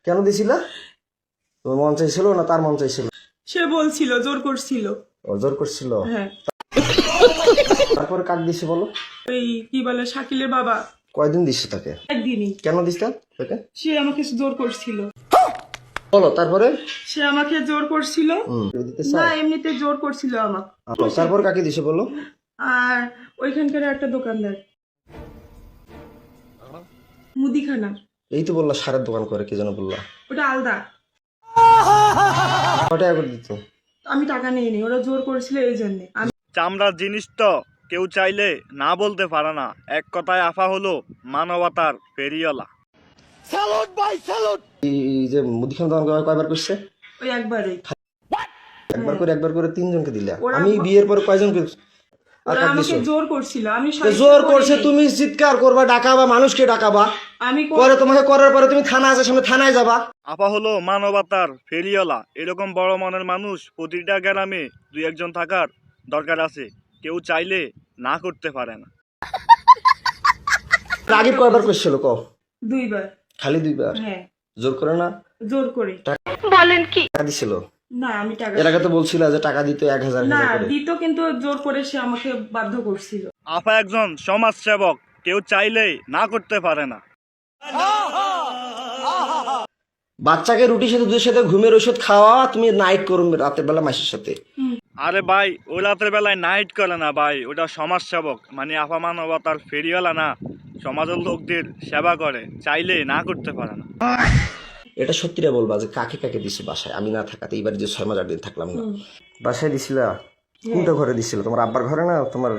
কেন দিছিলা? তোমার মন চাইছিল না তার মন চাইছিল? সে বলছিল, জোর করছিল। ও জোর করছিল? হ্যাঁ। তারপরে কাক দিছে বলো? ওই কি বলে শাকিলের বাবা। কয়দিন দিছে তাকে? একদিনই। কেন দিছিলা তাকে? সে আমাকে জোর করছিল। বলো তারপরে। সে আমাকে জোর করছিল। দিতে না, চায়? এমনিতে জোর করছিল আমাকে। তারপর কাকে দিছে বলো? আর ওইখানকার একটা দোকানদার, মুদিখানা। এই তো বললা সারের দোকান করে, কি যেন বললা? ওটা আলাদা। কয় টাকা করে দিত? আমি টাকা নিয়ে নি, ওরা জোর করেছিল এই জন্য। চামড়ার জিনিস তো কেউ চাইলে না বলতে পারে না। এক কথায় আফা হলো মানবতার ফেরিওয়ালা। এই যে মুদিখানা দোকান কয়বার করছে? ওই একবারই। একবার করে তিনজনকে দিলা। ওরা- আমি বিয়ের পর কয়জনকে ওরা আমাকে জোর করছিল। আমি জোর করছে? তুমি চিৎকার করবা, ডাকাবা, মানুষকে ডাকাবা, আমি পরে তোমাকে করার পরে তুমি থানা আছে সামনে, থানায় যাবা। আফা হলো মানবতার ফেরিওয়ালা। এরকম বড় মনের মানুষ প্রতিটা গ্রামে দুই একজন থাকার দরকার আছে। কেউ চাইলে না করতে পারে না। আগে কয়বার করছিল ক? দুইবার। খালি দুইবার? হ্যাঁ। জোর করে না? জোর করে। বলেন কি? টাকা দিছিল? না, আমি টাকা এর আগে তো বলছিল যে টাকা দিত 1000 না করে। দিত, কিন্তু জোর করে সে আমাকে বাধ্য করছিল। আফা একজন সমাজ সেবক। কেউ চাইলেই না করতে পারে না। বাচ্চাকে রুটির সাথে দুধের সাথে ঘুমের ওষুধ খাওয়া, তুমি নাইট করবে রাতের বেলা মাসের সাথে। আরে ভাই, ওই রাতের বেলায় নাইট করে না ভাই, ওটা সমাজ সেবক। মানে আফা মানবতার ফেরিওয়ালা না, সমাজের লোকদের সেবা করে, চাইলে না করতে পারে না। এটা সত্যিটা বলবা যে কাকে কাকে দিছে বাসায় আমি না থাকাতে? এইবার যে 6 মাস 8 দিন থাকলাম না, বাসায় দিছিলা? কোনটা ঘরে দিছিল? তোমার আব্বার ঘরে না তোমার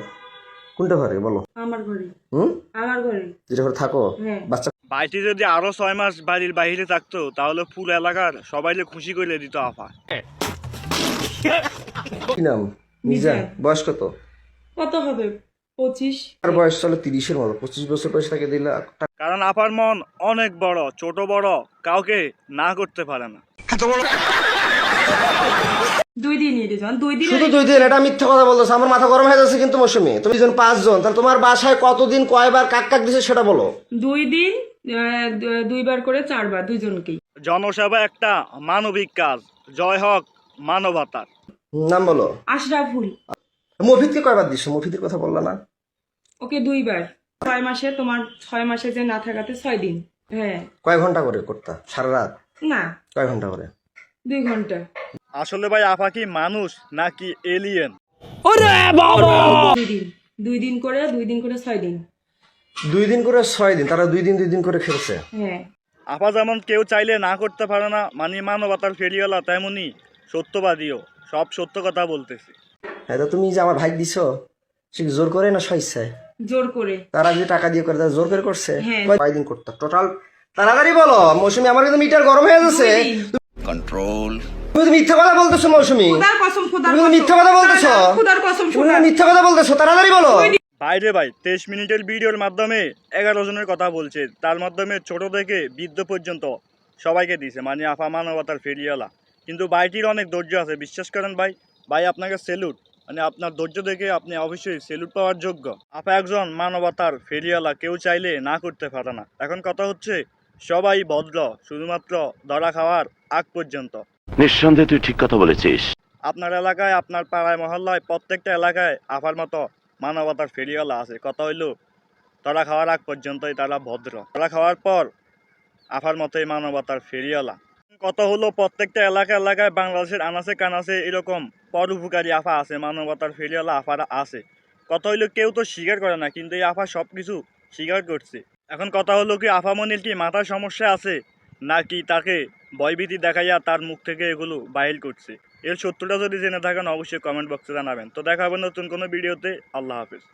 কোনটা ঘরে বলো? আমার ঘরে। হুম, আমার ঘরে। যেটা ঘরে থাকো? হ্যাঁ। বাচ্চা ভাইটি যদি আরো 6 মাস বাড়ির বাইরে থাকতো তাহলে পুরো এলাকার সবাইকে খুশি করে দিত আফা। কি নাম? মিজান। বয়স কত? কত হবে? 25। আর বয়স চলে 30-এর মতো। 25 বছর বয়সে তাকে দিলা। কারণ আপার মন অনেক বড়, ছোট বড় কাউকে না করতে পারে না। 2 দিন এর জন 2 দিন। শুধু 2 দিন? এটা মিথ্যা কথা বলতেছো, আমার মাথা গরম হয়ে যাচ্ছে কিন্তু মৌসুমী। তুমি জন 5 জন, তাহলে তোমার বাসায় কতদিন কয়বার কাক কাক দিছে সেটা বলো। 2 দিন, 2 বার করে 4 বার, দুইজনকেই। জনসেবা একটা মানবিক কাজ। জয় হোক মানবতার। নাম বলো। আশরাফুল। মফিদকে কয়বার দিছো? মফিদের কথা বললা না? ওকে 2 বার। 6 মাসে, তোমার 6 মাসে যে না থাকাতে 6 দিন। হ্যাঁ। কয় ঘন্টা করে করতা? সারা রাত? না, কয় ঘন্টা করে? 2 ঘন্টা। আসলে ভাই আফা কি মানুষ নাকি এলিয়েন? 2 দিন। 2 দিন করে 6 দিন। 2 দিন করে 6 দিন? তারা 2 দিন করে খেলছে? হ্যাঁ। আফা যেমন কেউ চাইলে না করতে পারে না, মানে মানবতার ফেরিওয়ালা, তেমনি সত্যবাদীও। সব সত্য কথা বলতেছি। হ্যাঁ, তো তুমি যে আমার ভাই দিছো, সে কি জোর করে না স্বেচ্ছায়? জোর করে। তারা যে টাকা দিয়ে করে, তারা জোর করে করছে? হ্যাঁ। কয়দিন করতো টোটাল? তাড়াতাড়ি বলো মৌসুমী, আমার কিন্তু মিটার গরম হয়ে যাচ্ছে। 2 দিন। control তুমি তো মিথ্যা কথা বলতেছো মৌসুমী। খোদার কসম, খোদার তুমি তো কসম। মিথ্যা কথা বলতেছো। খোদার কসম, তুমি খোদার। মিথ্যা কথা বলতেছো, তাড়াতাড়ি বলো। বাইরে ভাই 23 মিনিটের ভিডিওর মাধ্যমে 11 জনের কথা বলছে। তার মাধ্যমে ছোট থেকে বৃদ্ধ পর্যন্ত সবাইকে দিছে, মানে আফা মানবতার ফেরিওয়ালা। কিন্তু ভাইটির অনেক ধৈর্য আছে, বিশ্বাস করেন ভাই। ভাই আপনাকে স্যালুট, মানে আপনার ধৈর্য দেখে আপনি অবশ্যই স্যালুট পাওয়ার যোগ্য। আপা একজন মানবতার ফেরিওয়ালা, কেউ চাইলে না করতে পারে না। এখন কথা হচ্ছে সবাই ভদ্র, শুধুমাত্র ধরা খাওয়ার আগ পর্যন্ত। নিঃসন্দেহে তুই ঠিক কথা বলেছিস। আপনার এলাকায়, আপনার পাড়ায়, মহল্লায়, প্রত্যেকটা এলাকায় আফার মতো মানবতার ফেরিওয়ালা আছে। কথা হইলো তারা খাওয়ার আগ পর্যন্তই তারা ভদ্র, তারা খাওয়ার পর আফার মতোই মানবতার ফেরিওয়ালা। কথা হলো প্রত্যেকটা এলাকায় বাংলাদেশের আনাচে কানাচে এরকম পরোপকারী আফা আছে, মানবতার ফেরিওয়ালা আফারা আছে। কথা হইলো কেউ তো স্বীকার করে না, কিন্তু এই আফা সব কিছু স্বীকার করছে। এখন কথা হলো কি আফামনির কি মাথার সমস্যা আছে, নাকি তাকে ভয়ভীতি দেখাইয়া তার মুখ থেকে এগুলো বাহির করছে? এর সত্যটা যদি জেনে থাকেন অবশ্যই কমেন্ট বক্সে জানাবেন। তো দেখা হবে নতুন কোনো ভিডিওতে। আল্লাহ হাফেজ।